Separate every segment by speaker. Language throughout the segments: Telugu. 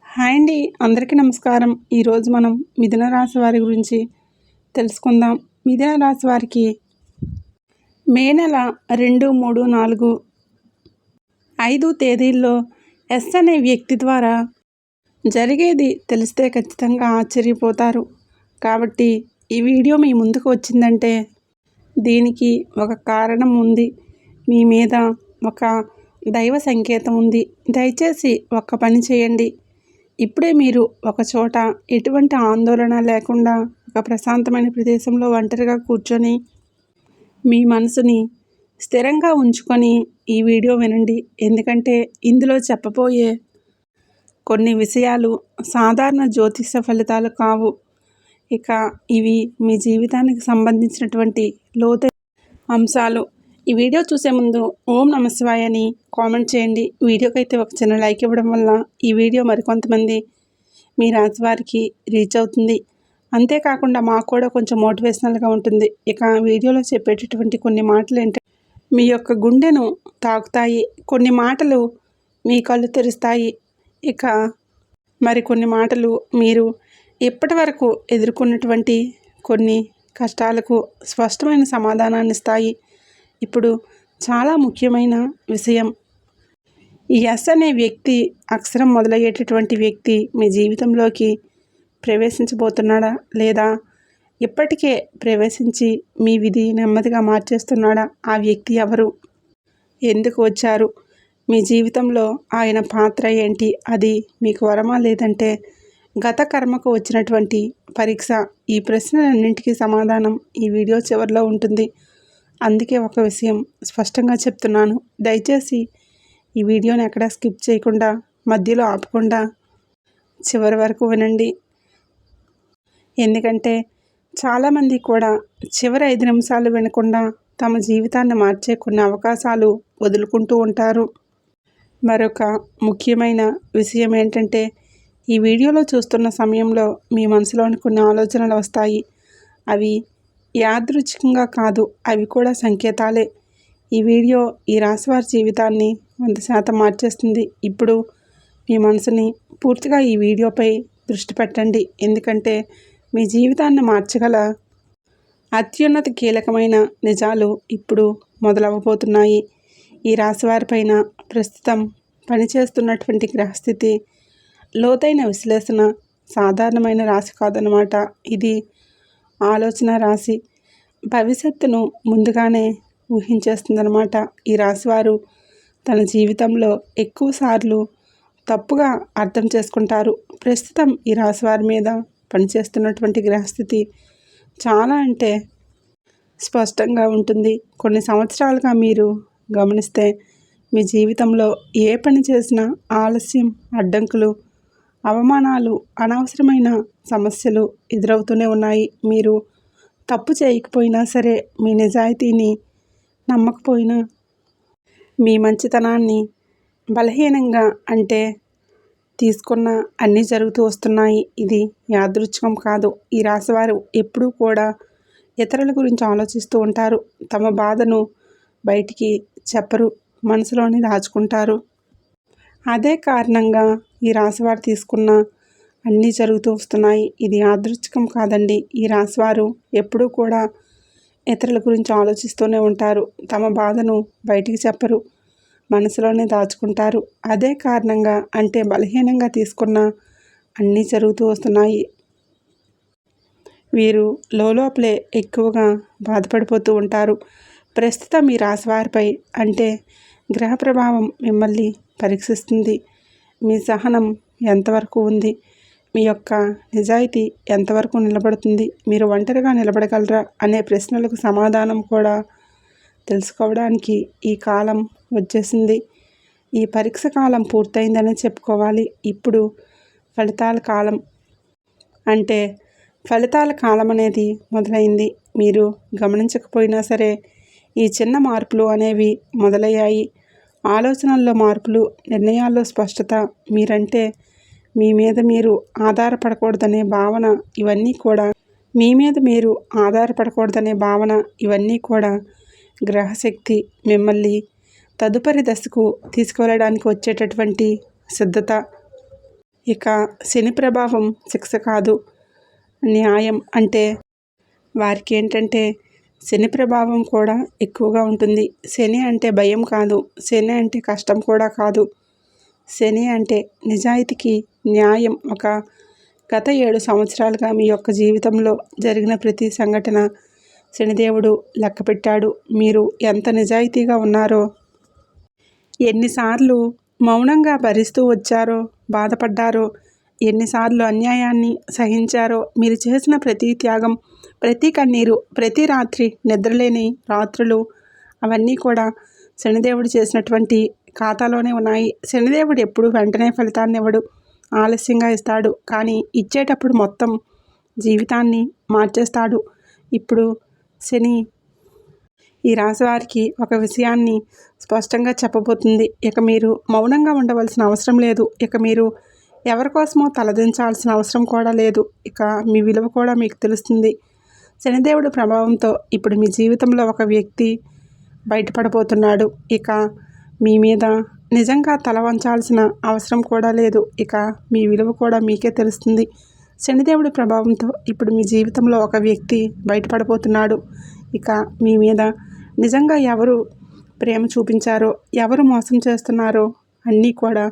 Speaker 1: హాయ్ అండి, అందరికీ నమస్కారం. ఈరోజు మనం మిథున రాశి వారి గురించి తెలుసుకుందాం. మిథున రాశి వారికి మే నెల 2, 3, 4, 5 తేదీల్లో ఎస్ అనే వ్యక్తి ద్వారా జరిగేది తెలిస్తే ఖచ్చితంగా ఆశ్చర్యపోతారు. కాబట్టి ఈ వీడియో మీ ముందుకు వచ్చిందంటే దీనికి ఒక కారణం ఉంది. మీ మీద ఒక దైవ సంకేతం ఉంది. దయచేసి ఒక్క పని చేయండి. ఇప్పుడే మీరు ఒక చోట ఎటువంటి ఆందోళన లేకుండా ఒక ప్రశాంతమైన ప్రదేశంలో ఒంటరిగా కూర్చొని మీ మనసుని స్థిరంగా ఉంచుకొని ఈ వీడియో వినండి. ఎందుకంటే ఇందులో చెప్పబోయే కొన్ని విషయాలు సాధారణ జ్యోతిష ఫలితాలు కావు. ఇక ఇవి మీ జీవితానికి సంబంధించినటువంటి లోతైన అంశాలు. ఈ వీడియో చూసే ముందు ఓం నమః శివాయ అని కామెంట్ చేయండి. వీడియోకైతే ఒక చిన్న లైక్ ఇవ్వడం వల్ల ఈ వీడియో మరికొంతమంది మీ రాశి వారికి రీచ్ అవుతుంది. అంతేకాకుండా మాకు కూడా కొంచెం మోటివేషనల్గా ఉంటుంది. ఇక వీడియోలో చెప్పేటటువంటి కొన్ని మాటలు ఏంటంటే మీ యొక్క గుండెను తాకుతాయి. కొన్ని మాటలు మీ కళ్ళు తెరుస్తాయి. ఇక మరికొన్ని మాటలు మీరు ఇప్పటి వరకు ఎదుర్కొన్నటువంటి కొన్ని కష్టాలకు స్పష్టమైన సమాధానాన్ని ఇస్తాయి. ఇప్పుడు చాలా ముఖ్యమైన విషయం, ఈ ఎస్ అనే వ్యక్తి అక్షరం మొదలయ్యేటటువంటి వ్యక్తి మీ జీవితంలోకి ప్రవేశించబోతున్నాడా, లేదా ఇప్పటికే ప్రవేశించి మీ విధి నెమ్మదిగా మార్చేస్తున్నాడా? ఆ వ్యక్తి ఎవరు, ఎందుకు వచ్చారు, మీ జీవితంలో ఆయన పాత్ర ఏంటి, అది మీకు వరమా లేదంటే గత కర్మకు వచ్చినటువంటి పరీక్ష? ఈ ప్రశ్నలన్నింటికీ సమాధానం ఈ వీడియో చివరిలో ఉంటుంది. అందుకే ఒక విషయం స్పష్టంగా చెప్తున్నాను. దయచేసి ఈ వీడియోని ఎక్కడా స్కిప్ చేయకుండా, మధ్యలో ఆపకుండా చివరి వరకు వినండి. ఎందుకంటే చాలామంది కూడా చివరి 5 నిమిషాలు వినకుండా తమ జీవితాన్ని మార్చే కొన్ని అవకాశాలు వదులుకుంటూ ఉంటారు. మరొక ముఖ్యమైన విషయం ఏంటంటే ఈ వీడియోలో చూస్తున్న సమయంలో మీ మనసులోని కొన్ని ఆలోచనలు వస్తాయి. అవి యాదృచ్ఛికంగా కాదు, అవి కూడా సంకేతాలే. ఈ వీడియో ఈ రాశివారి జీవితాన్ని 100% మార్చేస్తుంది. ఇప్పుడు మీ మనసుని పూర్తిగా ఈ వీడియోపై దృష్టి పెట్టండి. ఎందుకంటే మీ జీవితాన్ని మార్చగల అత్యున్నత కీలకమైన నిజాలు ఇప్పుడు మొదలవ్వబోతున్నాయి. ఈ రాశివారిపైన ప్రస్తుతం పనిచేస్తున్నటువంటి గ్రహస్థితి లోతైన విశ్లేషణ సాధారణమైన రాశి కాదనమాట. ఇది ఆలోచన రాశి. భవిష్యత్తును ముందుగానే ఊహించేస్తుందన్నమాట. ఈ రాశివారు తన జీవితంలో ఎక్కువసార్లు తప్పుగా అర్థం చేసుకుంటారు. ప్రస్తుతం ఈ రాశివారి మీద పనిచేస్తున్నటువంటి గ్రహస్థితి చాలా అంటే స్పష్టంగా ఉంటుంది. కొన్ని సంవత్సరాలుగా మీరు గమనిస్తే మీ జీవితంలో ఏ పని చేసినా ఆలస్యం, అడ్డంకులు, అవమానాలు, అనవసరమైన సమస్యలు ఎదురవుతూనే ఉన్నాయి. మీరు తప్పు చేయకపోయినా సరే, మీ నిజాయితీని నమ్మకపోయినా, మీ మంచితనాన్ని బలహీనంగా అంటే తీసుకున్న అన్నీ జరుగుతూ వస్తున్నాయి. ఇది యాదృచ్ఛికం కాదు. ఈ రాశివారు ఎప్పుడూ కూడా ఇతరుల గురించి ఆలోచిస్తూ ఉంటారు. తమ బాధను బయటికి చెప్పరు, మనసులోనే దాచుకుంటారు. అదే కారణంగా ఈ రాశివారు తీసుకున్న అన్నీ జరుగుతూ వస్తున్నాయి. ఇది యాదృచ్ఛికం కాదండి. ఈ రాశివారు ఎప్పుడూ కూడా ఇతరుల గురించి ఆలోచిస్తూనే ఉంటారు. తమ బాధను బయటికి చెప్పరు, మనసులోనే దాచుకుంటారు. అదే కారణంగా అంటే బలహీనంగా తీసుకున్న అన్నీ జరుగుతూ వస్తున్నాయి. వీరు లోపలే ఎక్కువగా బాధపడిపోతూ ఉంటారు. ప్రస్తుతం ఈ రాశివారిపై అంటే గ్రహ ప్రభావం మిమ్మల్ని పరీక్షిస్తుంది. మీ సహనం ఎంతవరకు ఉంది, మీ యొక్క నిజాయితీ ఎంతవరకు నిలబడుతుంది, మీరు ఒంటరిగా నిలబడగలరా అనే ప్రశ్నలకు సమాధానం కూడా తెలుసుకోవడానికి ఈ కాలం వచ్చేసింది. ఈ పరీక్ష కాలం పూర్తయిందని చెప్పుకోవాలి. ఇప్పుడు ఫలితాల కాలం అంటే ఫలితాల కాలం అనేది మొదలైంది. మీరు గమనించకపోయినా సరే ఈ చిన్న మార్పులు అనేవి మొదలయ్యాయి. ఆలోచనల్లో మార్పులు, నిర్ణయాల్లో స్పష్టత, మీరంటే మీ మీద మీరు ఆధారపడకూడదనే భావన, ఇవన్నీ కూడా మీ మీద మీరు ఆధారపడకూడదనే భావన ఇవన్నీ కూడా గ్రహశక్తి మిమ్మల్ని తదుపరి దశకు తీసుకువెళ్ళడానికి వచ్చేటటువంటి సిద్ధత. ఇక శని ప్రభావం శిక్ష కాదు, న్యాయం. అంటే వారికి ఏంటంటే శని ప్రభావం కూడా ఎక్కువగా ఉంటుంది. శని అంటే భయం కాదు, శని అంటే కష్టం కూడా కాదు. శని అంటే నిజాయితీకి న్యాయం. గత 7 సంవత్సరాలుగా మీ యొక్క జీవితంలో జరిగిన ప్రతి సంఘటన శనిదేవుడు లెక్కపెట్టాడు. మీరు ఎంత నిజాయితీగా ఉన్నారో, ఎన్నిసార్లు మౌనంగా భరిస్తూ వచ్చారో, బాధపడ్డారో, ఎన్నిసార్లు అన్యాయాన్ని సహించారో, మీరు చేసిన ప్రతి త్యాగం, ప్రతి కన్నీరు, ప్రతి రాత్రి నిద్రలేని రాత్రులు, అవన్నీ కూడా శనిదేవుడు చేసినటువంటి ఖాతాలోనే ఉన్నాయి. శనిదేవుడు ఎప్పుడు వెంటనే ఫలితాన్ని ఇవ్వడు, ఆలస్యంగా ఇస్తాడు. కానీ ఇచ్చేటప్పుడు మొత్తం జీవితాన్ని మార్చేస్తాడు. ఇప్పుడు శని ఈ రాశి వారికి ఒక విషయాన్ని స్పష్టంగా చెప్పబోతుంది. ఇక మీరు మౌనంగా ఉండవలసిన అవసరం లేదు. ఇక మీరు ఎవరి కోసమో తలదించాల్సిన అవసరం కూడా లేదు. ఇక మీ విలువ కూడా మీకు తెలుస్తుంది. శనిదేవుడి ప్రభావంతో ఇప్పుడు మీ జీవితంలో ఒక వ్యక్తి బయటపడబోతున్నాడు. ఇక మీ మీద నిజంగా తల వంచాల్సిన అవసరం కూడా లేదు. ఇక మీ విలువ కూడా మీకే తెలుస్తుంది. శనిదేవుడి ప్రభావంతో ఇప్పుడు మీ జీవితంలో ఒక వ్యక్తి బయటపడబోతున్నాడు. ఇక మీ మీద నిజంగా ఎవరు ప్రేమ చూపించారో, ఎవరు మోసం చేస్తున్నారో అన్నీ కూడా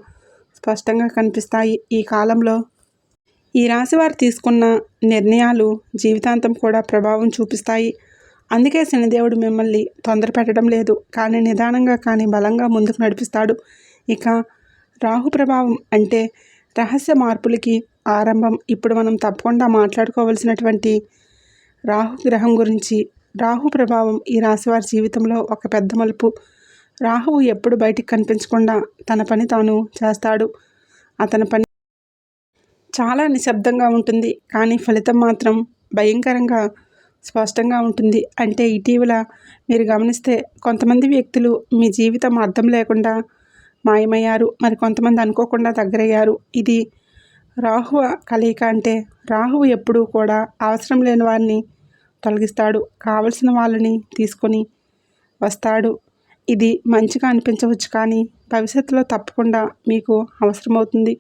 Speaker 1: స్పష్టంగా కనిపిస్తాయి. ఈ కాలంలో ఈ రాశివారు తీసుకున్న నిర్ణయాలు జీవితాంతం కూడా ప్రభావం చూపిస్తాయి. అందుకే శనిదేవుడు మిమ్మల్ని తొందర పెట్టడం లేదు, కానీ నిదానంగా కానీ బలంగా ముందుకు నడిపిస్తాడు. ఇక రాహు ప్రభావం అంటే రహస్య మార్పులకి ఆరంభం. ఇప్పుడు మనం తప్పకుండా మాట్లాడుకోవాల్సినటువంటి రాహు గ్రహం గురించి. రాహు ప్రభావం ఈ రాశివారి జీవితంలో ఒక పెద్ద మలుపు. రాహువు ఎప్పుడు బయటికి కనిపించకుండా తన పని తాను చేస్తాడు. అతని పని చాలా నిశ్శబ్దంగా ఉంటుంది, కానీ ఫలితం మాత్రం భయంకరంగా స్పష్టంగా ఉంటుంది. అంటే ఇటీవల మీరు గమనిస్తే కొంతమంది వ్యక్తులు మీ జీవితం అర్థం లేకుండా మాయమయ్యారు, మరి కొంతమంది అనుకోకుండా దగ్గరయ్యారు. ఇది రాహువ కలయిక. అంటే రాహువు ఎప్పుడూ కూడా అవసరం లేని వారిని తొలగిస్తాడు, కావలసిన వాళ్ళని తీసుకొని వస్తాడు. ఇది మంచిగా అనిపించవచ్చు, కానీ భవిష్యత్తులో తప్పకుండా మీకు అవసరమవుతుంది.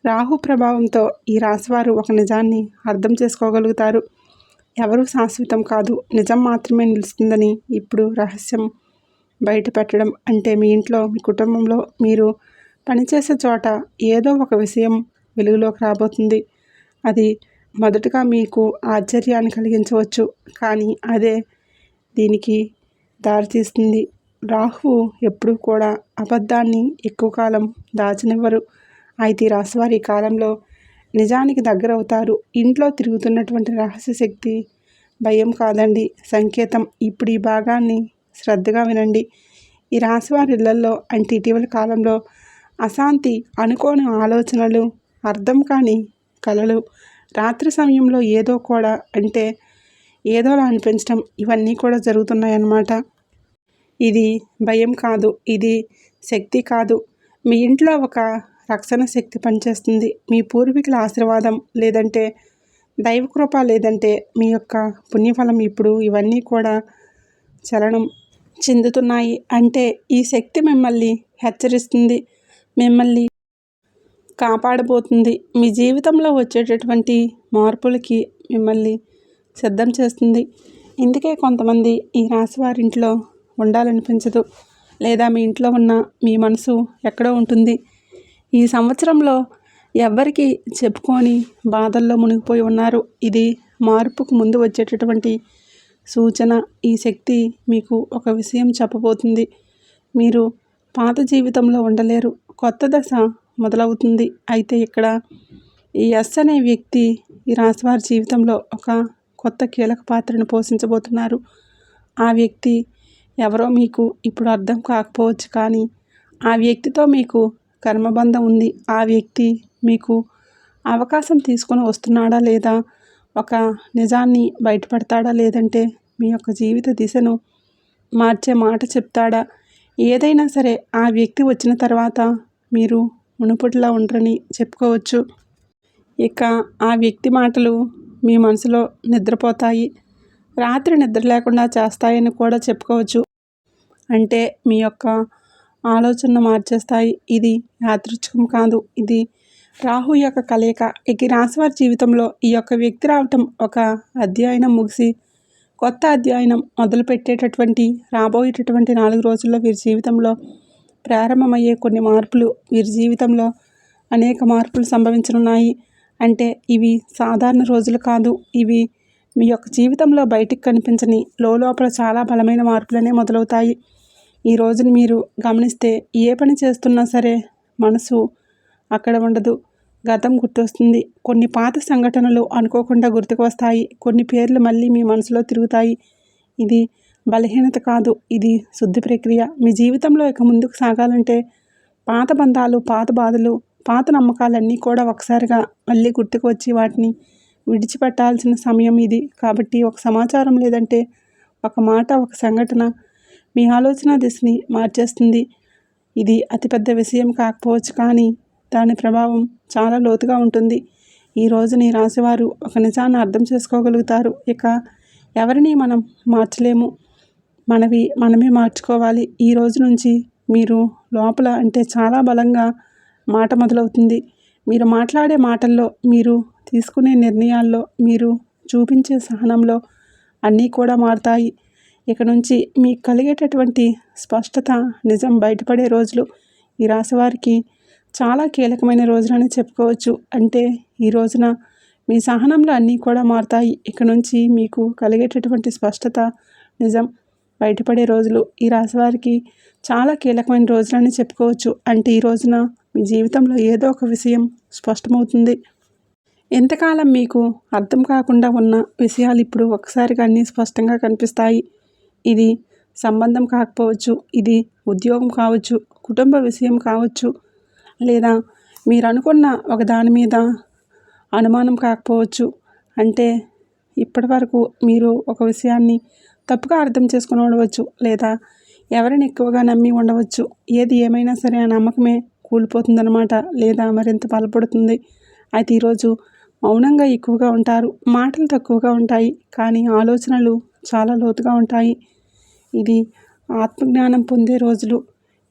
Speaker 1: రాహు ప్రభావంతో ఈ రాశివారు ఒక నిజాన్ని అర్థం చేసుకోగలుగుతారు. ఎవరూ శాశ్వతం కాదు, నిజం మాత్రమే నిలుస్తుందని ఇప్పుడు రహస్యం బయట పెట్టడం. అంటే మీ ఇంట్లో, మీ కుటుంబంలో, మీరు పనిచేసే చోట ఏదో ఒక విషయం వెలుగులోకి రాబోతుంది. అది మొదటగా మీకు ఆశ్చర్యాన్ని కలిగించవచ్చు, కానీ అదే దీనికి దారితీస్తుంది. రాహువు ఎప్పుడూ కూడా అబద్ధాన్ని ఎక్కువ కాలం దాచనివ్వరు. అయితే ఈ రాశివారి ఈ కాలంలో నిజానికి దగ్గరవుతారు. ఇంట్లో తిరుగుతున్నటువంటి రహస్య శక్తి భయం కాదండి, సంకేతం. ఇప్పుడు ఈ భాగాన్ని శ్రద్ధగా వినండి. ఈ రాశివారి ఇళ్లల్లో అంటే ఇటీవల కాలంలో అశాంతి, అనుకోని ఆలోచనలు, అర్థం కాని కలలు, రాత్రి సమయంలో ఏదో కూడా అంటే ఏదోలా అనిపించడం, ఇవన్నీ కూడా జరుగుతున్నాయన్నమాట. ఇది భయం కాదు, ఇది శక్తి కాదు. మీ ఇంట్లో ఒక రక్షణ శక్తి పనిచేస్తుంది. మీ పూర్వీకుల ఆశీర్వాదం, లేదంటే దైవకృప, లేదంటే మీ యొక్క పుణ్యఫలం. ఇప్పుడు ఇవన్నీ కూడా చలనం చెందుతున్నాయి. అంటే ఈ శక్తి మిమ్మల్ని హెచ్చరిస్తుంది, మిమ్మల్ని కాపాడబోతుంది. మీ జీవితంలో వచ్చేటటువంటి మార్పులకి మిమ్మల్ని సిద్ధం చేస్తుంది. ఇందుకే కొంతమంది ఈ రాశివారింట్లో ఉండాలనిపించదు, లేదా మీ ఇంట్లో ఉన్న మీ మనసు ఎక్కడో ఉంటుంది. ఈ సంవత్సరంలో ఎవ్వరికి చెప్పుకొని బాధల్లో మునిగిపోయి ఉన్నారు. ఇది మార్పుకు ముందు వచ్చేటటువంటి సూచన. ఈ శక్తి మీకు ఒక విషయం చెప్పబోతుంది. మీరు పాత జీవితంలో ఉండలేరు, కొత్త దశ మొదలవుతుంది. అయితే ఇక్కడ ఈ ఎస్ అనే వ్యక్తి ఈ రాశివారి జీవితంలో ఒక కొత్త కీలక పాత్రను పోషించబోతున్నారు. ఆ వ్యక్తి ఎవరో మీకు ఇప్పుడు అర్థం కాకపోవచ్చు, కానీ ఆ వ్యక్తితో మీకు కర్మబంధం ఉంది. ఆ వ్యక్తి మీకు అవకాశం తీసుకొని వస్తున్నాడా, లేదా ఒక నిజాన్ని బయటపడతాడా, లేదంటే మీ యొక్క జీవిత దిశను మార్చే మాట చెప్తాడా? ఏదైనా సరే ఆ వ్యక్తి వచ్చిన తర్వాత మీరు మునుపటిలా ఉండరని చెప్పుకోవచ్చు. ఇక ఆ వ్యక్తి మాటలు మీ మనసులో నిద్రపోతాయి, రాత్రి నిద్ర లేకుండా చేస్తాయని కూడా చెప్పుకోవచ్చు. అంటే మీ యొక్క ఆలోచనను మార్చేస్తాయి. ఇది యాదృచ్ఛికం కాదు, ఇది రాహు యొక్క కలయిక. ఇక ఈ రాశివారి జీవితంలో ఈ యొక్క వ్యక్తి రావటం ఒక అధ్యయనం ముగిసి కొత్త అధ్యయనం మొదలుపెట్టేటటువంటి రాబోయేటటువంటి 4 రోజుల్లో వీరి జీవితంలో ప్రారంభమయ్యే కొన్ని మార్పులు, వీరి జీవితంలో అనేక మార్పులు సంభవించనున్నాయి. అంటే ఇవి సాధారణ రోజులు కాదు. ఇవి మీ యొక్క జీవితంలో బయటికి కనిపించని లోపల చాలా బలమైన మార్పులనే మొదలవుతాయి. ఈ రోజుని మీరు గమనిస్తే ఏ పని చేస్తున్నా సరే మనసు అక్కడ ఉండదు. గతం గుర్తొస్తుంది. కొన్ని పాత సంఘటనలు అనుకోకుండా గుర్తుకు వస్తాయి. కొన్ని పేర్లు మళ్ళీ మీ మనసులో తిరుగుతాయి. ఇది బలహీనత కాదు, ఇది శుద్ధి ప్రక్రియ. మీ జీవితంలో ఇక ముందుకు సాగాలంటే పాత బంధాలు, పాత బాధలు, పాత నమ్మకాలన్నీ కూడా ఒకసారిగా మళ్ళీ గుర్తుకు వచ్చి వాటిని విడిచిపెట్టాల్సిన సమయం ఇది. కాబట్టి ఒక సమాచారం లేదంటే ఒక మాట, ఒక సంఘటన మీ ఆలోచన దిశని మార్చేస్తుంది. ఇది అతిపెద్ద విషయం కాకపోవచ్చు, కానీ దాని ప్రభావం చాలా లోతుగా ఉంటుంది. ఈ రోజుని రాశివారు ఒక నిజాన్ని అర్థం చేసుకోగలుగుతారు. ఇక ఎవరిని మనం మార్చలేము, మనమే మార్చుకోవాలి. ఈ రోజు నుంచి మీరు లోపల అంటే చాలా బలంగా మాట మొదలవుతుంది. మీరు మాట్లాడే మాటల్లో, మీరు తీసుకునే నిర్ణయాల్లో, మీరు చూపించే సహనంలో అన్నీ కూడా మారుతాయి. ఇక నుంచి మీకు కలిగేటటువంటి స్పష్టత, నిజం బయటపడే రోజులు ఈ రాశివారికి చాలా కీలకమైన రోజులని చెప్పుకోవచ్చు. అంటే ఈ రోజున మీ సహనంలో అన్నీ కూడా మారుతాయి. ఇక నుంచి మీకు కలిగేటటువంటి స్పష్టత, నిజం బయటపడే రోజులు ఈ రాశివారికి చాలా కీలకమైన రోజులని చెప్పుకోవచ్చు. అంటే ఈ రోజున మీ జీవితంలో ఏదో ఒక విషయం స్పష్టమవుతుంది. ఎంతకాలం మీకు అర్థం కాకుండా ఉన్న విషయాలు ఇప్పుడు ఒకసారిగా అన్నీ స్పష్టంగా కనిపిస్తాయి. ఇది సంబంధం కాకపోవచ్చు, ఇది ఉద్యోగం కావచ్చు, కుటుంబ విషయం కావచ్చు, లేదా మీరు అనుకున్న ఒక దాని మీద అనుమానం కాకపోవచ్చు. అంటే ఇప్పటివరకు మీరు ఒక విషయాన్ని తప్పుగా అర్థం చేసుకుని ఉండవచ్చు, లేదా ఎవరిని ఎక్కువగా నమ్మి ఉండవచ్చు. ఏది ఏమైనా సరే ఆ నమ్మకమే కూలిపోతుందన్నమాట, లేదా మరింత బలపడుతుంది. అయితే ఈరోజు మౌనంగా ఎక్కువగా ఉంటారు. మాటలు తక్కువగా ఉంటాయి, కానీ ఆలోచనలు చాలా లోతుగా ఉంటాయి. ఇది ఆత్మజ్ఞానం పొందే రోజులు.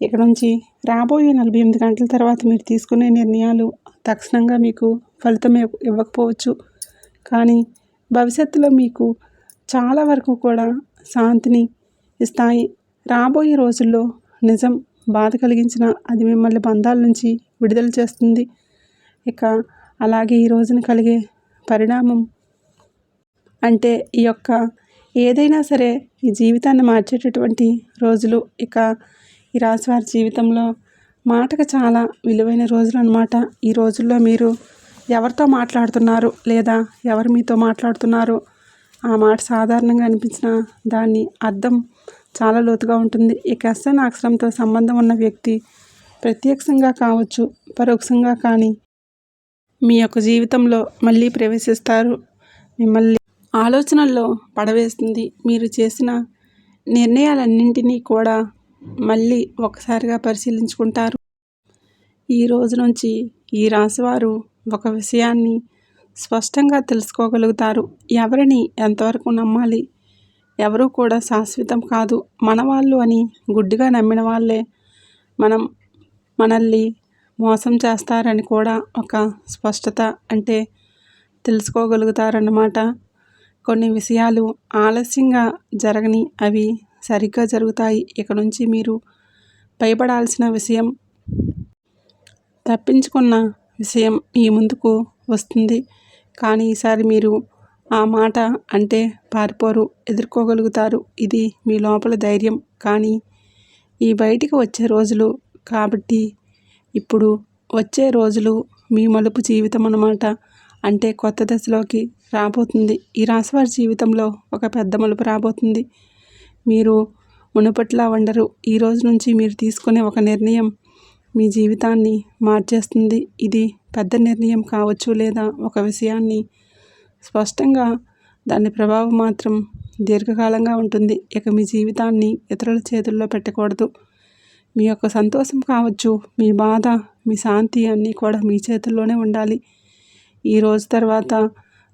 Speaker 1: ఇక నుంచి రాబోయే 48 గంటల తర్వాత మీరు తీసుకునే నిర్ణయాలు తక్షణంగా మీకు ఫలితం ఇవ్వకపోవచ్చు, కానీ భవిష్యత్తులో మీకు చాలా వరకు కూడా శాంతిని ఇస్తాయి. రాబోయే రోజుల్లో నిజం బాధ కలిగించిన అది మిమ్మల్ని బంధాల నుంచి విడుదల చేస్తుంది. ఇక అలాగే ఈ రోజున కలిగే పరిణామం అంటే ఈ యొక్క ఏదైనా సరే ఈ జీవితాన్ని మార్చేటటువంటి రోజులు. ఇక ఈ రాశివారి జీవితంలో మాటకు చాలా విలువైన రోజులు అన్నమాట. ఈ రోజుల్లో మీరు ఎవరితో మాట్లాడుతున్నారు, లేదా ఎవరు మీతో మాట్లాడుతున్నారు, ఆ మాట సాధారణంగా అనిపించిన దాన్ని అర్థం చాలా లోతుగా ఉంటుంది. ఈ ఎస్ఎన్ అక్షరంతో సంబంధం ఉన్న వ్యక్తి ప్రత్యక్షంగా కావచ్చు, పరోక్షంగా కానీ మీ యొక్క జీవితంలో మళ్ళీ ప్రవేశిస్తారు. మిమ్మల్ని ఆలోచనల్లో పడవేస్తుంది. మీరు చేసిన నిర్ణయాలన్నింటినీ కూడా మళ్ళీ ఒకసారిగా పరిశీలించుకుంటారు. ఈ రోజు నుంచి ఈ రాశివారు ఒక విషయాన్ని స్పష్టంగా తెలుసుకోగలుగుతారు. ఎవరిని ఎంతవరకు నమ్మాలి, ఎవరూ కూడా శాశ్వతం కాదు. మనవాళ్ళు అని గుడ్డిగా నమ్మిన వాళ్ళే మనల్ని మోసం చేస్తారని కూడా ఒక స్పష్టత అంటే తెలుసుకోగలుగుతారన్నమాట. కొన్ని విషయాలు ఆలస్యంగా జరగని అవి సరిగ్గా జరుగుతాయి. ఇక నుంచి మీరు భయపడాల్సిన విషయం, తప్పించుకున్న విషయం మీ ముందుకు వస్తుంది. కానీ ఈసారి మీరు ఆ మాట అంటే పారిపోరు, ఎదుర్కోగలుగుతారు. ఇది మీ లోపల ధైర్యం. కానీ ఈ బయటికి వచ్చే రోజులు కాబట్టి ఇప్పుడు వచ్చే రోజులు మీ మలుపు జీవితం అన్నమాట. అంటే కొత్త దశలోకి రాబోతుంది. ఈ రాశివారి జీవితంలో ఒక పెద్ద మలుపు రాబోతుంది. మీరు మునుపట్లా ఉండరు. ఈ రోజు నుంచి మీరు తీసుకునే ఒక నిర్ణయం మీ జీవితాన్ని మార్చేస్తుంది. ఇది పెద్ద నిర్ణయం కావచ్చు, లేదా ఒక విషయాన్ని స్పష్టంగా దాని ప్రభావం మాత్రం దీర్ఘకాలంగా ఉంటుంది. ఇక మీ జీవితాన్ని ఇతరుల చేతుల్లో పెట్టకూడదు. మీ యొక్క సంతోషం కావచ్చు, మీ బాధ, మీ శాంతి అన్నీ కూడా మీ చేతుల్లోనే ఉండాలి. ఈ రోజు తర్వాత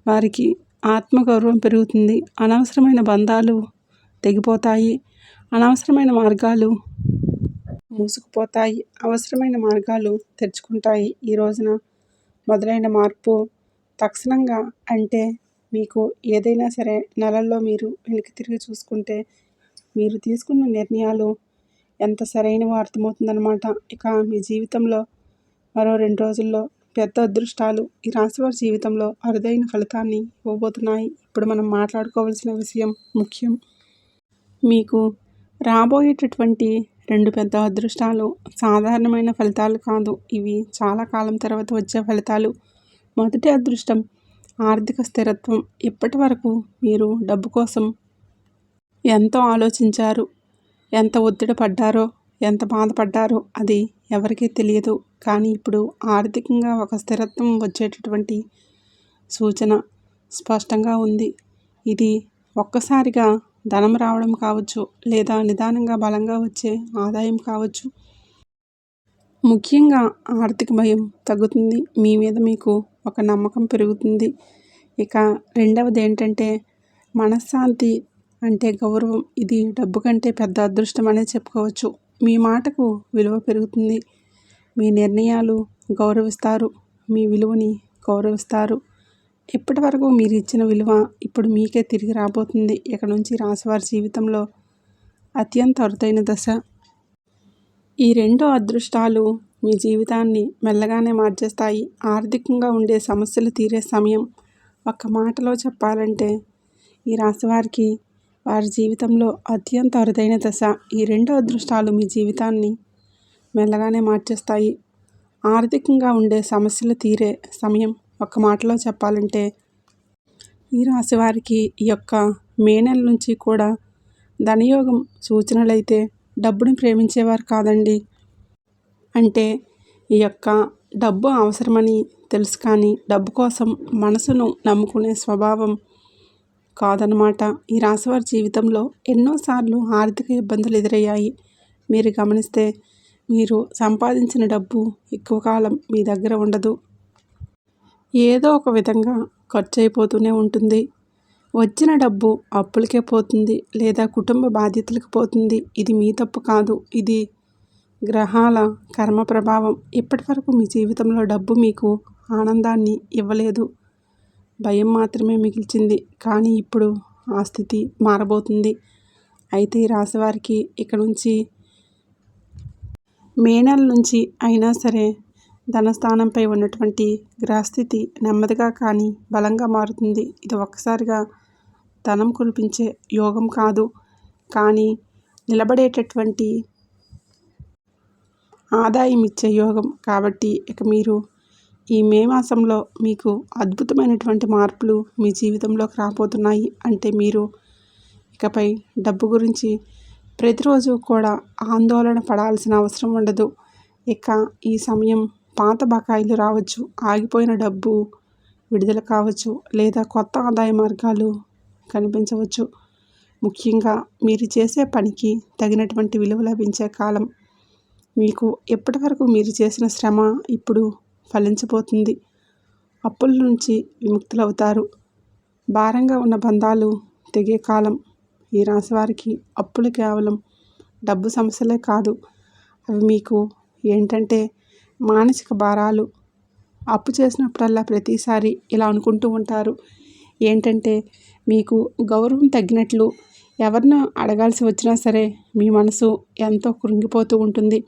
Speaker 1: వారికి ఆత్మగౌరవం పెరుగుతుంది. అనవసరమైన బంధాలు తెగిపోతాయి. అనవసరమైన మార్గాలు మూసుకుపోతాయి. అవసరమైన మార్గాలు తెరుచుకుంటాయి. ఈ రోజున మొదలైన మార్పు తక్షణంగా అంటే మీకు ఏదైనా సరే నెలల్లో మీరు వెనక్కి తిరిగి చూసుకుంటే మీరు తీసుకున్న నిర్ణయాలు ఎంత సరైనవో అర్థమవుతుందన్నమాట. ఇక మీ జీవితంలో మరో 2 రోజుల్లో పెద్ద అదృష్టాలు ఈ రాశివారి జీవితంలో అరుదైన ఫలితాన్ని ఇవ్వబోతున్నాయి. ఇప్పుడు మనం మాట్లాడుకోవాల్సిన విషయం ముఖ్యం. మీకు రాబోయేటటువంటి 2 పెద్ద అదృష్టాలు సాధారణమైన ఫలితాలు కాదు. ఇవి చాలా కాలం తర్వాత వచ్చే ఫలితాలు. మొదటి అదృష్టం ఆర్థిక స్థిరత్వం. ఇప్పటి వరకు మీరు డబ్బు కోసం ఎంతో ఆలోచించారు, ఎంత ఒత్తిడి పడ్డారో, ఎంత బాధపడ్డారో అది ఎవరికీ తెలియదు. కానీ ఇప్పుడు ఆర్థికంగా ఒక స్థిరత్వం వచ్చేటటువంటి సూచన స్పష్టంగా ఉంది. ఇది ఒక్కసారిగా ధనం రావడం కావచ్చు, లేదా నిదానంగా బలంగా వచ్చే ఆదాయం కావచ్చు. ముఖ్యంగా ఆర్థిక భయం తగ్గుతుంది. మీ మీద మీకు ఒక నమ్మకం పెరుగుతుంది. ఇక రెండవది ఏంటంటే మనశ్శాంతి, అంటే గౌరవం. ఇది డబ్బు కంటే పెద్ద అదృష్టం అనే చెప్పుకోవచ్చు. మీ మాటకు విలువ పెరుగుతుంది. మీ నిర్ణయాలు గౌరవిస్తారు, మీ విలువని గౌరవిస్తారు. ఇప్పటి వరకు మీరు ఇచ్చిన విలువ ఇప్పుడు మీకే తిరిగి రాబోతుంది. ఇక నుంచి రాశివారి జీవితంలో అత్యంత అరుదైన దశ. ఈ 2 అదృష్టాలు మీ జీవితాన్ని మెల్లగానే మార్చేస్తాయి. ఆర్థికంగా ఉండే సమస్యలు తీరే సమయం. ఒక్క మాటలో చెప్పాలంటే ఈ రాశివారికి వారి జీవితంలో అత్యంత అరుదైన దశ. ఈ 2 అదృష్టాలు మీ జీవితాన్ని మెల్లగానే మార్చేస్తాయి. ఆర్థికంగా ఉండే సమస్యలు తీరే సమయం. ఒక్క మాటలో చెప్పాలంటే ఈ రాశివారికి ఈ యొక్క మే నెల నుంచి కూడా ధనయోగం సూచనలైతే డబ్బుని ప్రేమించేవారు కాదండి. అంటే ఈ యొక్క డబ్బు అవసరమని తెలుసు, కానీ డబ్బు కోసం మనసును నమ్ముకునే స్వభావం కాదనమాట. ఈ రాశివారి జీవితంలో ఎన్నోసార్లు ఆర్థిక ఇబ్బందులు ఎదురయ్యాయి. మీరు గమనిస్తే మీరు సంపాదించిన డబ్బు ఎక్కువ కాలం మీ దగ్గర ఉండదు. ఏదో ఒక విధంగా ఖర్చు అయిపోతూనే ఉంటుంది. వచ్చిన డబ్బు అప్పులకే పోతుంది, లేదా కుటుంబ బాధ్యతలకు పోతుంది. ఇది మీ తప్పు కాదు, ఇది గ్రహాల కర్మ ప్రభావం. ఇప్పటి వరకు మీ జీవితంలో డబ్బు మీకు ఆనందాన్ని ఇవ్వలేదు, భయం మాత్రమే మిగిల్చింది. కానీ ఇప్పుడు ఆ స్థితి మారబోతుంది. అయితే ఈ రాశివారికి ఇక నుంచి మే నెల నుంచి అయినా సరే ధనస్థానంపై ఉన్నటువంటి గ్రహస్థితి నెమ్మదిగా కానీ బలంగా మారుతుంది. ఇది ఒక్కసారిగా ధనం కురిపించే యోగం కాదు, కానీ నిలబడేటటువంటి ఆదాయం ఇచ్చే యోగం. కాబట్టి ఇక మీరు ఈ మే మాసంలో మీకు అద్భుతమైనటువంటి మార్పులు మీ జీవితంలోకి రాబోతున్నాయి. అంటే మీరు ఇకపై డబ్బు గురించి ప్రతిరోజు కూడా ఆందోళన పడాల్సిన అవసరం ఉండదు. ఇక ఈ సమయం పాత బకాయిలు రావచ్చు, ఆగిపోయిన డబ్బు విడుదల కావచ్చు, లేదా కొత్త ఆదాయ మార్గాలు కనిపించవచ్చు. ముఖ్యంగా మీరు చేసే పనికి తగినటువంటి విలువ లభించే కాలం. మీకు ఎప్పటి వరకు మీరు చేసిన శ్రమ ఇప్పుడు ఫలించబోతుంది. అప్పుల నుంచి విముక్తులవుతారు. భారంగా ఉన్న బంధాలు తెగే కాలం. ఈ రాశివారికి అప్పులు కేవలం డబ్బు సమస్యలే కాదు, అవి మీకు ఏంటంటే మానసిక భారాలు. అప్పు చేసినప్పుడల్లా ప్రతిసారి ఇలా అనుకుంటూ ఉంటారు, ఏంటంటే మీకు గౌరవం తగ్గినట్లు. ఎవరినో అడగాల్సి వచ్చినా సరే మీ మనసు ఎంతో కృంగిపోతూ ఉంటుంది.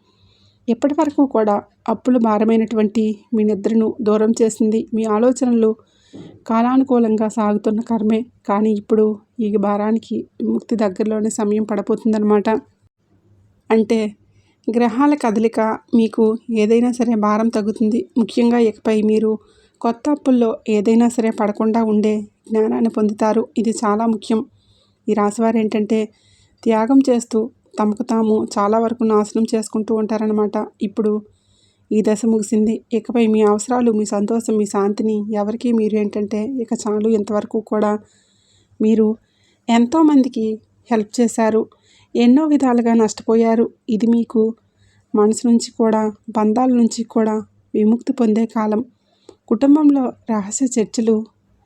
Speaker 1: ఇప్పటి వరకు కూడా అప్పులు భారమైనటువంటి మీ నిద్రను దూరం చేసింది. మీ ఆలోచనలు కాలానుకూలంగా సాగుతున్న కర్మే. కానీ ఇప్పుడు ఈ భారానికి విముక్తి దగ్గరలోనే సమయం పడబోతుందన్నమాట. అంటే గ్రహాల కదలిక మీకు ఏదైనా సరే భారం తగ్గుతుంది. ముఖ్యంగా ఇకపై మీరు కొత్త అప్పుల్లో ఏదైనా సరే పడకుండా ఉండే జ్ఞానాన్ని పొందుతారు. ఇది చాలా ముఖ్యం. ఈ రాశివారు ఏంటంటే త్యాగం చేస్తూ తమకు తాము చాలా వరకు నాశనం చేసుకుంటూ ఉంటారనమాట. ఇప్పుడు ఈ దశ ముగిసింది. ఇకపై మీ అవసరాలు, మీ సంతోషం, మీ శాంతిని ఎవరికి మీరు ఏంటంటే ఇక చాలు. ఇంతవరకు కూడా మీరు ఎంతోమందికి హెల్ప్ చేశారు, ఎన్నో విధాలుగా నష్టపోయారు. ఇది మీకు మనసు నుంచి కూడా బంధాల నుంచి కూడా విముక్తి పొందే కాలం. కుటుంబంలో రహస్య చర్చలు,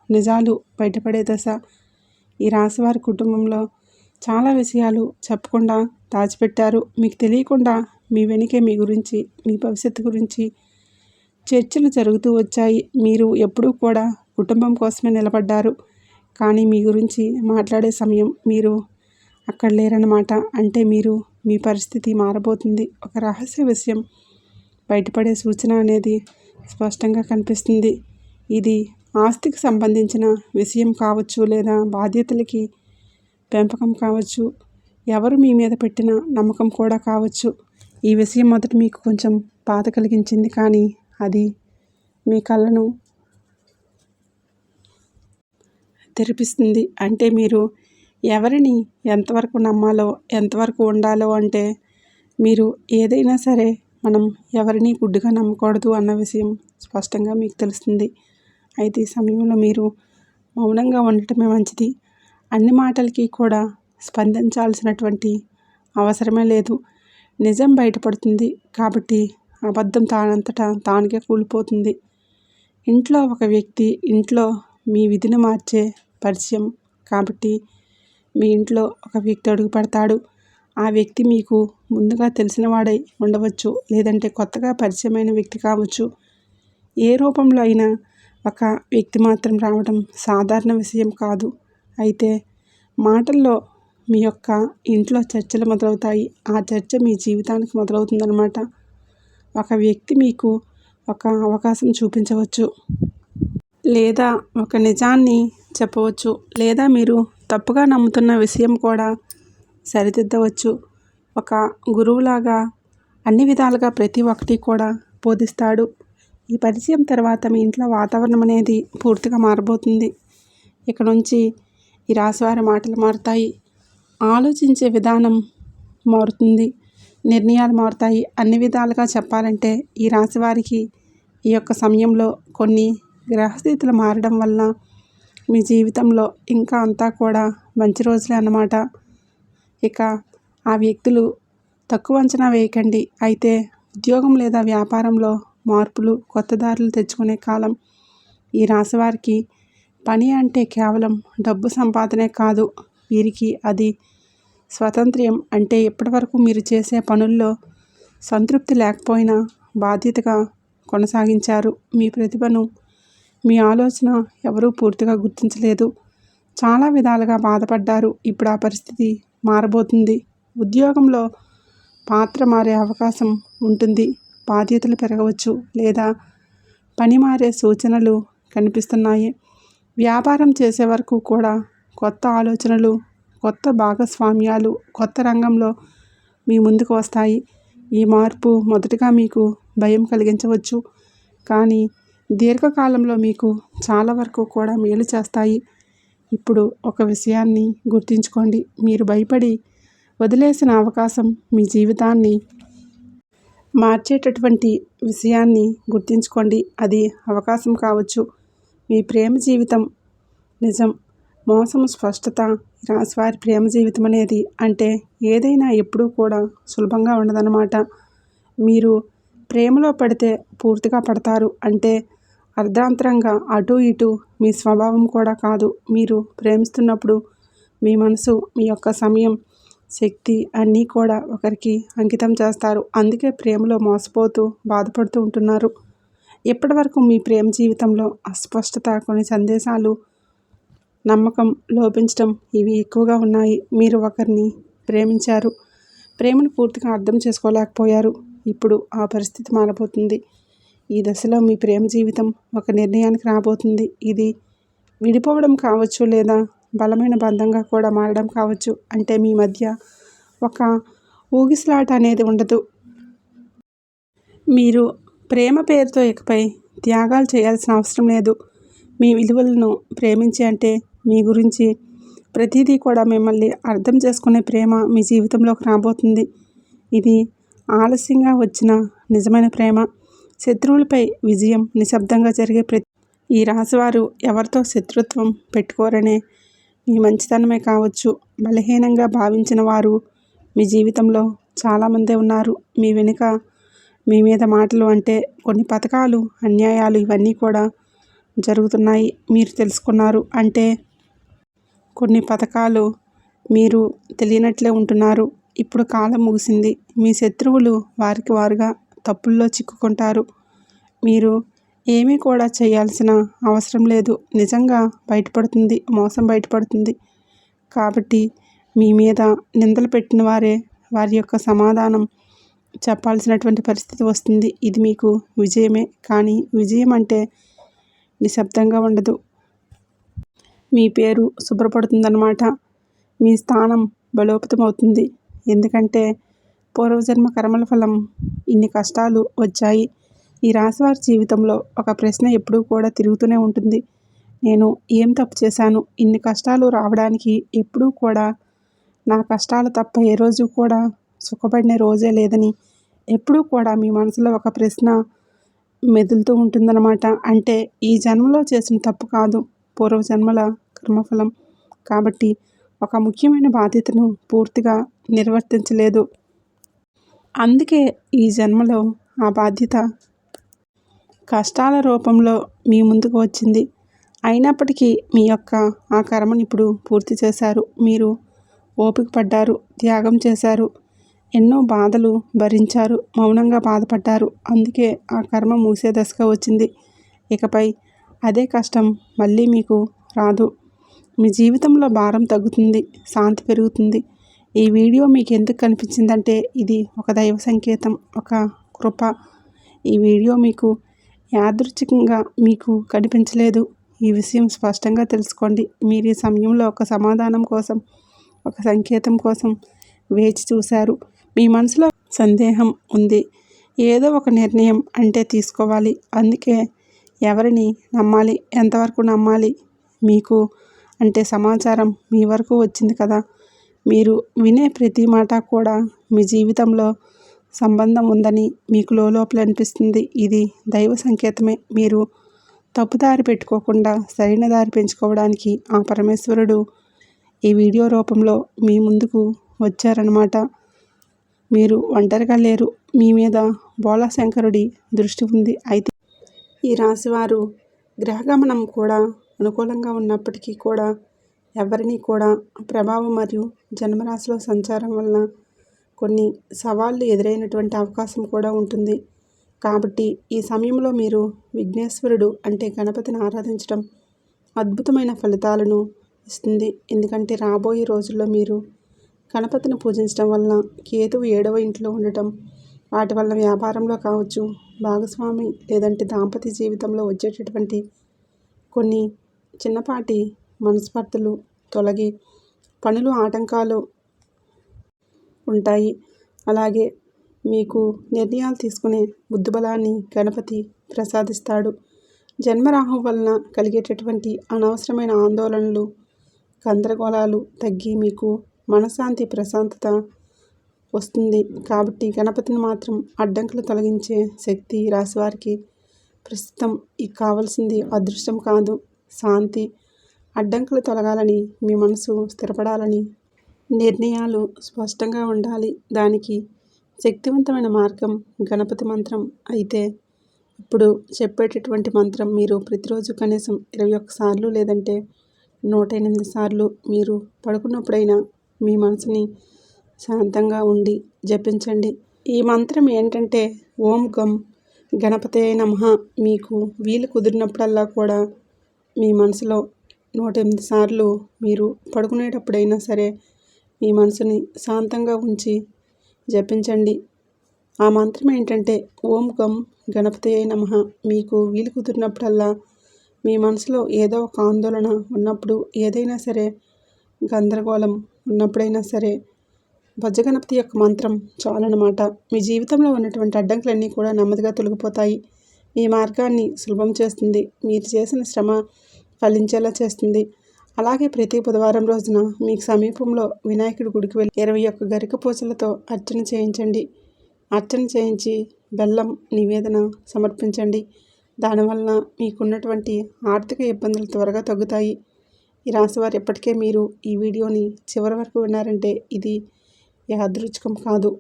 Speaker 1: నిజాలు బయటపడే దశ. ఈ రాశివారి కుటుంబంలో చాలా విషయాలు చెప్పకుండా దాచిపెట్టారు. మీకు తెలియకుండా మీ వెనుకే మీ గురించి, మీ భవిష్యత్తు గురించి చర్చలు జరుగుతూ వచ్చాయి. మీరు ఎప్పుడూ కూడా కుటుంబం కోసమే నిలబడ్డారు. కానీ మీ గురించి మాట్లాడే సమయం మీరు అక్కడ లేరన్నమాట. అంటే మీ పరిస్థితి మారబోతుంది. ఒక రహస్య విషయం బయటపడే సూచన అనేది స్పష్టంగా కనిపిస్తుంది. ఇది ఆస్తికి సంబంధించిన విషయం కావచ్చు, లేదా బాధ్యతలకి పెంపకం కావచ్చు, ఎవరు మీ మీద పెట్టిన నమ్మకం కూడా కావచ్చు. ఈ విషయం మొదట మీకు కొంచెం బాధ కలిగించింది, కానీ అది మీ కళ్ళను తెరిపిస్తుంది. అంటే మీరు ఎవరిని ఎంతవరకు నమ్మాలో, ఎంతవరకు ఉండాలో, అంటే మీరు ఏదైనా సరే మనం ఎవరిని గుడ్డిగా నమ్మకూడదు అన్న విషయం స్పష్టంగా మీకు తెలుస్తుంది. అయితే ఈ సమయంలో మీరు మౌనంగా ఉండటమే మంచిది. అన్ని మాటలకి కూడా స్పందించాల్సినటువంటి అవసరమే లేదు. నిజం బయటపడుతుంది కాబట్టి అబద్ధం తానంతటా తానుగా కూలిపోతుంది. ఇంట్లో ఒక వ్యక్తి ఇంట్లో మీ విధిని మార్చే పరిచయం కాబట్టి మీ ఇంట్లో ఒక వ్యక్తి అడుగు పెడతాడు. ఆ వ్యక్తి మీకు ముందుగా తెలిసిన వాడై ఉండవచ్చు, లేదంటే కొత్తగా పరిచయమైన వ్యక్తి కావచ్చు. ఏ రూపంలో అయినా ఒక వ్యక్తి మాత్రం రావడం సాధారణ విషయం కాదు. అయితే మాటల్లో మీ యొక్క ఇంట్లో చర్చలు మొదలవుతాయి. ఆ చర్చ మీ జీవితానికి మొదలవుతుందన్నమాట. ఒక వ్యక్తి మీకు ఒక అవకాశం చూపించవచ్చు, లేదా ఒక నిజాన్ని చెప్పవచ్చు, లేదా మీరు తప్పుగా నమ్ముతున్న విషయం కూడా సరిదిద్దవచ్చు. ఒక గురువులాగా అన్ని విధాలుగా ప్రతి ఒక్కటి కూడా బోధిస్తాడు. ఈ పరిచయం తర్వాత మీ ఇంట్లో వాతావరణం అనేది పూర్తిగా మారబోతుంది. ఇక నుంచి ఈ రాశివారి మాటలు మారుతాయి. ఆలోచించే విధానం మారుతుంది. నిర్ణయాలు మారుతాయి. అన్ని విధాలుగా చెప్పాలంటే ఈ రాశివారికి ఈ యొక్క సమయంలో కొన్ని గ్రహస్థితులు మారడం వలన మీ జీవితంలో ఇంకా అంతా కూడా మంచి రోజులే అన్నమాట. ఇక ఆ వ్యక్తులు తక్కువ అంచనా వేయకండి. అయితే ఉద్యోగం లేదా వ్యాపారంలో మార్పులు, కొత్త దారులు తెచ్చుకునే కాలం. ఈ రాశివారికి పని అంటే కేవలం డబ్బు సంపాదనే కాదు. వీరికి అది స్వాతంత్ర్యం. అంటే ఇప్పటివరకు మీరు చేసే పనుల్లో సంతృప్తి లేకపోయినా బాధ్యతగా కొనసాగించారు. మీ ప్రతిభను, మీ ఆలోచన ఎవరూ పూర్తిగా గుర్తించలేదు. చాలా విధాలుగా బాధపడ్డారు. ఇప్పుడు ఆ పరిస్థితి మారబోతుంది. ఉద్యోగంలో పాత్ర మారే అవకాశం ఉంటుంది. బాధ్యతలు పెరగవచ్చు, లేదా పని మారే సూచనలు కనిపిస్తున్నాయి. వ్యాపారం చేసే వరకు కూడా కొత్త ఆలోచనలు, కొత్త భాగస్వామ్యాలు, కొత్త రంగంలో మీ ముందుకు వస్తాయి. ఈ మార్పు మొదటగా మీకు భయం కలిగించవచ్చు, కానీ దీర్ఘకాలంలో మీకు చాలా వరకు కూడా మేలు చేస్తాయి. ఇప్పుడు ఒక విషయాన్ని గుర్తుంచుకోండి. మీరు భయపడి వదిలేసిన అవకాశం మీ జీవితాన్ని మార్చేటటువంటి విషయాన్ని గుర్తుంచుకోండి. అది అవకాశం కావచ్చు. మీ ప్రేమ జీవితం నిజం, మోసం, స్పష్టత. రాశివారి ప్రేమ జీవితం అనేది అంటే ఏదైనా ఎప్పుడూ కూడా సులభంగా ఉండదన్నమాట. మీరు ప్రేమలో పడితే పూర్తిగా పడతారు. అంటే అర్ధాంతరంగా అటు ఇటు మీ స్వభావం కూడా కాదు. మీరు ప్రేమిస్తున్నప్పుడు మీ మనసు, మీ యొక్క సమయం, శక్తి అన్నీ కూడా ఒకరికి అంకితం చేస్తారు. అందుకే ప్రేమలో మోసపోతూ బాధపడుతూ ఉంటున్నారు. ఇప్పటివరకు మీ ప్రేమ జీవితంలో అస్పష్టత, కొన్ని సందేశాలు, నమ్మకం లోపించడం ఇవి ఎక్కువగా ఉన్నాయి. మీరు ఒకరిని ప్రేమించారు, ప్రేమను పూర్తిగా అర్థం చేసుకోలేకపోయారు. ఇప్పుడు ఆ పరిస్థితి మారబోతుంది. ఈ దశలో మీ ప్రేమ జీవితం ఒక నిర్ణయానికి రాబోతుంది. ఇది విడిపోవడం కావచ్చు, లేదా బలమైన బంధంగా కూడా మారడం కావచ్చు. అంటే మీ మధ్య ఒక ఊగిసలాట అనేది ఉండదు. మీరు ప్రేమ పేరుతో ఇకపై త్యాగాలు చేయాల్సిన అవసరం లేదు. మీ విలువలను ప్రేమించి, అంటే మీ గురించి ప్రతిదీ కూడా మిమ్మల్ని అర్థం చేసుకునే ప్రేమ మీ జీవితంలోకి రాబోతుంది. ఇది ఆలస్యంగా వచ్చిన నిజమైన ప్రేమ. శత్రువులపై విజయం నిశ్శబ్దంగా జరిగే ఈ రాశివారు ఎవరితో శత్రుత్వం పెట్టుకోరనే మీ మంచితనమే కావచ్చు. బలహీనంగా భావించిన వారు మీ జీవితంలో చాలామందే ఉన్నారు. మీ వెనుక మీ మీద మాటలు, అంటే కొన్ని పథకాలు, అన్యాయాలు ఇవన్నీ కూడా జరుగుతున్నాయి. మీరు తెలుసుకున్నారు. అంటే కొన్ని పథకాలు మీరు తెలియనట్లే ఉంటున్నారు. ఇప్పుడు కాలం ముగిసింది. మీ శత్రువులు వారికి వారుగా తప్పుల్లో చిక్కుకుంటారు. మీరు ఏమీ కూడా చేయాల్సిన అవసరం లేదు. నిజంగా బయటపడుతుంది, మోసం బయటపడుతుంది. కాబట్టి మీ మీద నిందలు పెట్టిన వారి యొక్క సమాధానం చెప్పాల్సినటువంటి పరిస్థితి వస్తుంది. ఇది మీకు విజయమే. కానీ విజయం అంటే నిశ్శబ్దంగా ఉండదు. మీ పేరు శుభ్రపడుతుందన్నమాట. మీ స్థానం బలోపేతమవుతుంది. ఎందుకంటే పూర్వజన్మ కర్మల ఫలం ఇన్ని కష్టాలు వచ్చాయి. ఈ రాశివారి జీవితంలో ఒక ప్రశ్న ఎప్పుడూ కూడా తిరుగుతూనే ఉంటుంది. నేను ఏం తప్పు చేశాను? ఇన్ని కష్టాలు రావడానికి ఎప్పుడూ కూడా నా కష్టాలు తప్ప ఏ రోజు కూడా సుఖపడిన రోజే లేదని ఎప్పుడూ కూడా మీ మనసులో ఒక ప్రశ్న మెదులుతూ ఉంటుందన్నమాట. అంటే ఈ జన్మలో చేసిన తప్పు కాదు, పూర్వజన్మల కర్మఫలం. కాబట్టి ఒక ముఖ్యమైన బాధ్యతను పూర్తిగా నిర్వర్తించలేదు. అందుకే ఈ జన్మలో ఆ బాధ్యత కష్టాల రూపంలో మీ ముందుకు వచ్చింది. అయినప్పటికీ మీ యొక్క ఆ కర్మను ఇప్పుడు పూర్తి చేశారు. మీరు ఓపిక పడ్డారు, త్యాగం చేశారు, ఎన్నో బాధలు భరించారు, మౌనంగా బాధపడ్డారు. అందుకే ఆ కర్మ మూసే దశగా వచ్చింది. ఇకపై అదే కష్టం మళ్ళీ మీకు రాదు. మీ జీవితంలో భారం తగ్గుతుంది, శాంతి పెరుగుతుంది. ఈ వీడియో మీకు ఎందుకు కనిపించిందంటే ఇది ఒక దైవ సంకేతం, ఒక కృప. ఈ వీడియో మీకు యాదృచ్ఛికంగా మీకు కనిపించలేదు. ఈ విషయం స్పష్టంగా తెలుసుకోండి. మీరు ఈ సమయంలో ఒక సమాధానం కోసం, ఒక సంకేతం కోసం వేచి చూశారు. మీ మనసులో సందేహం ఉంది. ఏదో ఒక నిర్ణయం అంటే తీసుకోవాలి. అందుకే ఎవరిని నమ్మాలి, ఎంతవరకు నమ్మాలి? మీకు అంటే సమాచారం మీ వరకు వచ్చింది కదా. మీరు వినే ప్రతి మాట కూడా మీ జీవితంలో సంబంధం ఉందని మీకు లోపల అనిపిస్తుంది. ఇది దైవ సంకేతమే. మీరు తప్పుదారి పెట్టుకోకుండా సరైన దారి పెంచుకోవడానికి ఆ పరమేశ్వరుడు ఈ వీడియో రూపంలో మీ ముందుకు వచ్చారన్నమాట. మీరు ఒంటరిగా లేరు. మీ మీద బోళాశంకరుడి దృష్టి ఉంది. అయితే ఈ రాశివారు గ్రహగమనం కూడా అనుకూలంగా ఉన్నప్పటికీ కూడా ఎవరినీ కూడా ప్రభావం మరియు జన్మరాశిలో సంచారం వలన కొన్ని సవాళ్లు ఎదురైనటువంటి అవకాశం కూడా ఉంటుంది. కాబట్టి ఈ సమయంలో మీరు విఘ్నేశ్వరుడు అంటే గణపతిని ఆరాధించడం అద్భుతమైన ఫలితాలను ఇస్తుంది. ఎందుకంటే రాబోయే రోజుల్లో మీరు గణపతిని పూజించడం వలన కేతువు 7వ ఇంట్లో ఉండటం, వాటి వల్ల వ్యాపారంలో కావచ్చు, భాగస్వామి లేదంటే దాంపత్య జీవితంలో వచ్చేటటువంటి కొన్ని చిన్నపాటి మనస్పర్ధలు తొలగి పనులు ఆటంకాలు ఉంటాయి. అలాగే మీకు నిర్ణయాలు తీసుకునే బుద్ధిబలాన్ని గణపతి ప్రసాదిస్తాడు. జన్మరాహు వలన కలిగేటటువంటి అనవసరమైన ఆందోళనలు, గందరగోళాలు తగ్గి మీకు మనశ్శాంతి, ప్రశాంతత వస్తుంది. కాబట్టి గణపతిని మాత్రం అడ్డంకులు తొలగించే శక్తి రాశివారికి ప్రస్తుతం కావాల్సింది అదృష్టం కాదు, శాంతి. అడ్డంకులు తొలగాలని, మీ మనసు స్థిరపడాలని, నిర్ణయాలు స్పష్టంగా ఉండాలి. దానికి శక్తివంతమైన మార్గం గణపతి మంత్రం. అయితే ఇప్పుడు చెప్పేటటువంటి మంత్రం మీరు ప్రతిరోజు కనీసం 21 సార్లు లేదంటే 108 సార్లు మీరు పడుకున్నప్పుడైనా మీ మనసుని శాంతంగా ఉండి జపించండి. ఈ మంత్రం ఏంటంటే ఓం గం గణపతయే నమః. మీకు వీలు కుదిరినప్పుడల్లా కూడా మీ మనసులో 108 సార్లు మీరు పడుకునేటప్పుడైనా సరే మీ మనసుని శాంతంగా ఉంచి జపించండి. ఆ మంత్రం ఏంటంటే ఓం గం గణపతయే నమః. మీకు వీలు కుదిరినప్పుడల్లా మీ మనసులో ఏదో ఒక ఆందోళన ఉన్నప్పుడు, ఏదైనా సరే గందరగోళం ఉన్నప్పుడైనా సరే బొజ్జగణపతి యొక్క మంత్రం చాలన్నమాట. మీ జీవితంలో ఉన్నటువంటి అడ్డంకులన్నీ కూడా నెమ్మదిగా తొలగిపోతాయి. మీ మార్గాన్ని సులభం చేస్తుంది. మీరు చేసిన శ్రమ ఫలించేలా చేస్తుంది. అలాగే ప్రతి బుధవారం రోజున మీకు సమీపంలో వినాయకుడి గుడికి వెళ్ళి 21 గరిక పూజలతో అర్చన చేయించండి. అర్చన చేయించి బెల్లం నివేదన సమర్పించండి. దానివలన మీకున్నటువంటి ఆర్థిక ఇబ్బందులు త్వరగా తగ్గుతాయి. ఈ రాశివారు ఎప్పటికే మీరు ఈ వీడియోని చివరి వరకు విన్నారంటే ఇది యాదృచ్ఛికం కాదు.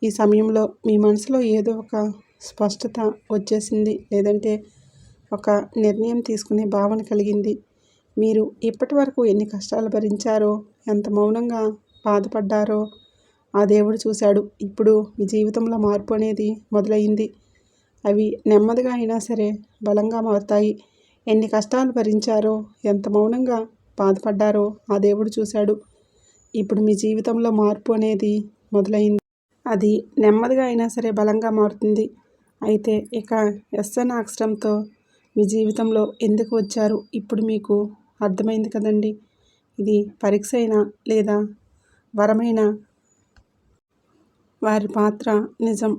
Speaker 1: ఈ సమయంలో మీ మనసులో ఏదో ఒక స్పష్టత వచ్చేసింది, లేదంటే ఒక నిర్ణయం తీసుకునే భావన కలిగింది. మీరు ఇప్పటి వరకు ఎన్ని కష్టాలు భరించారో, ఎంత మౌనంగా బాధపడ్డారో ఆ దేవుడు చూశాడు. ఇప్పుడు మీ జీవితంలో మార్పు అనేది మొదలైంది. అవి నెమ్మదిగా అయినా సరే బలంగా మారుతాయి. ఎన్ని కష్టాలు భరించారో, ఎంత మౌనంగా బాధపడ్డారో ఆ దేవుడు చూశాడు. ఇప్పుడు మీ జీవితంలో మార్పు అనేది మొదలైంది. అది నెమ్మదిగా అయినా సరే బలంగా మారుతుంది. అయితే ఇక ఎస్ అన్న అక్షరంతో మీ జీవితంలో ఎందుకు వచ్చారు ఇప్పుడు మీకు అర్థమైంది కదండి. ఇది పరీక్ష అయినా లేదా వరమైన వారి పాత్ర నిజం.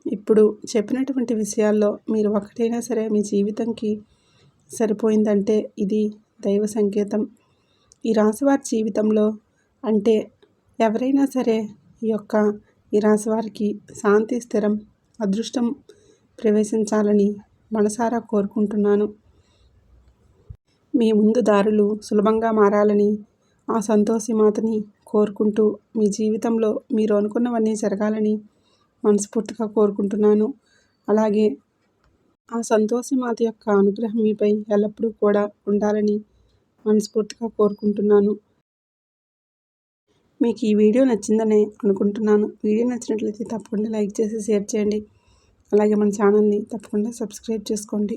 Speaker 1: ఇప్పుడు చెప్పినటువంటి విషయాల్లో మీరు ఒకటైనా సరే మీ జీవితంకి సరిపోయిందంటే ఇది దైవ సంకేతం. ఈ రాశివారి జీవితంలో అంటే ఎవరైనా సరే ఈ రాశివారికి శాంతి, స్థిరం, అదృష్టం ప్రవేశించాలని మనసారా కోరుకుంటున్నాను. మీ ముందు దారులు సులభంగా మారాలని ఆ సంతోషి మాతని కోరుకుంటూ మీ జీవితంలో మీరు అనుకున్నవన్నీ జరగాలని మనస్ఫూర్తిగా కోరుకుంటున్నాను. అలాగే ఆ సంతోషి మాత యొక్క అనుగ్రహం మీపై ఎల్లప్పుడూ కూడా ఉండాలని మనస్ఫూర్తిగా కోరుకుంటున్నాను. మీకు ఈ వీడియో నచ్చిందని అనుకుంటున్నాను. వీడియో నచ్చినట్లయితే తప్పకుండా లైక్ చేసి షేర్ చేయండి. అలాగే మన ఛానల్ని తప్పకుండా సబ్స్క్రైబ్ చేసుకోండి.